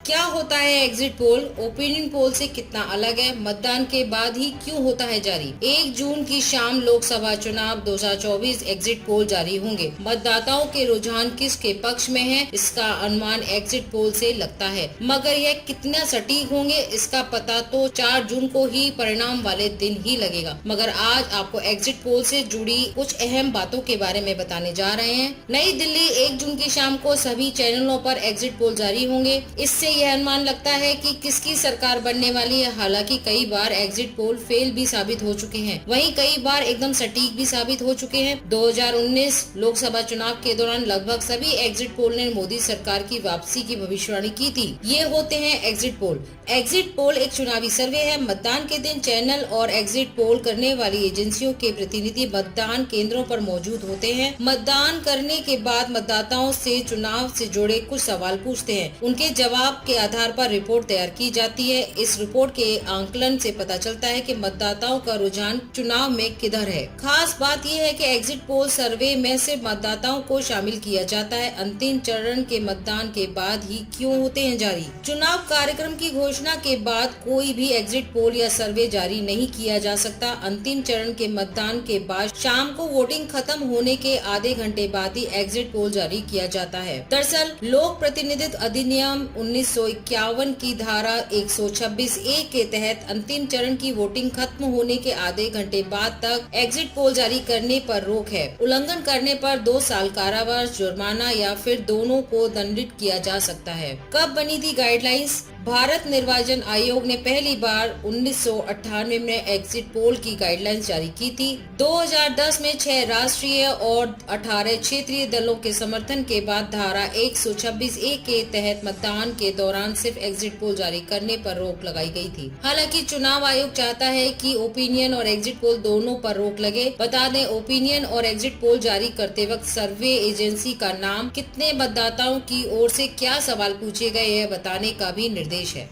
क्या होता है एग्जिट पोल? ओपिनियन पोल से कितना अलग है? मतदान के बाद ही क्यों होता है जारी? 1 जून की शाम लोकसभा चुनाव 2024 एग्जिट पोल जारी होंगे। मतदाताओं के रुझान किसके पक्ष में है, इसका अनुमान एग्जिट पोल से लगता है, मगर यह कितना सटीक होंगे इसका पता तो 4 जून को ही परिणाम वाले दिन ही लगेगा। मगर आज आपको एग्जिट पोल से जुड़ी कुछ अहम बातों के बारे में बताने जा रहे हैं। नई दिल्ली 1 जून की शाम को सभी चैनलों पर एग्जिट पोल जारी होंगे। इससे यह अनुमान लगता है कि किसकी सरकार बनने वाली है। हालांकि कई बार एग्जिट पोल फेल भी साबित हो चुके हैं, वहीं कई बार एकदम सटीक भी साबित हो चुके हैं। 2019 लोकसभा चुनाव के दौरान लगभग सभी एग्जिट पोल ने मोदी सरकार की वापसी की भविष्यवाणी की थी। ये होते हैं एग्जिट पोल। एग्जिट पोल एक चुनावी सर्वे है। मतदान के दिन चैनल और एग्जिट पोल करने वाली एजेंसियों के प्रतिनिधि मतदान केंद्रों पर मौजूद होते हैं। मतदान करने के बाद मतदाताओं से चुनाव से जुड़े कुछ सवाल पूछते हैं। उनके जवाब के आधार पर रिपोर्ट तैयार की जाती है। इस रिपोर्ट के आंकलन से पता चलता है कि मतदाताओं का रुझान चुनाव में किधर है। खास बात यह है कि एग्जिट पोल सर्वे में सिर्फ मतदाताओं को शामिल किया जाता है। अंतिम चरण के मतदान के बाद ही क्यों होते हैं जारी? चुनाव कार्यक्रम की घोषणा के बाद कोई भी एग्जिट पोल या सर्वे जारी नहीं किया जा सकता। अंतिम चरण के मतदान के बाद शाम को वोटिंग खत्म होने के आधे घंटे बाद ही एग्जिट पोल जारी किया जाता है। दरअसल लोक प्रतिनिधित्व अधिनियम 1951 की धारा 126A के तहत अंतिम चरण की वोटिंग खत्म होने के आधे घंटे बाद तक एग्जिट पोल जारी करने पर रोक है। उल्लंघन करने पर 2 साल कारावास, जुर्माना या फिर दोनों को दंडित किया जा सकता है। कब बनी थी गाइडलाइंस? भारत निर्वाचन आयोग ने पहली बार 1998 में एग्जिट पोल की गाइडलाइंस जारी की थी। 2010 में 6 राष्ट्रीय और 18 क्षेत्रीय दलों के समर्थन के बाद धारा 126A के तहत मतदान के दौरान सिर्फ एग्जिट पोल जारी करने पर रोक लगाई गई थी। हालांकि चुनाव आयोग चाहता है कि ओपिनियन और एग्जिट पोल दोनों पर रोक लगे। बता दें, ओपिनियन और एग्जिट पोल जारी करते वक्त सर्वे एजेंसी का नाम, कितने मतदाताओं की ओर से क्या सवाल पूछे गए, यह बताने का भी निर्देश है।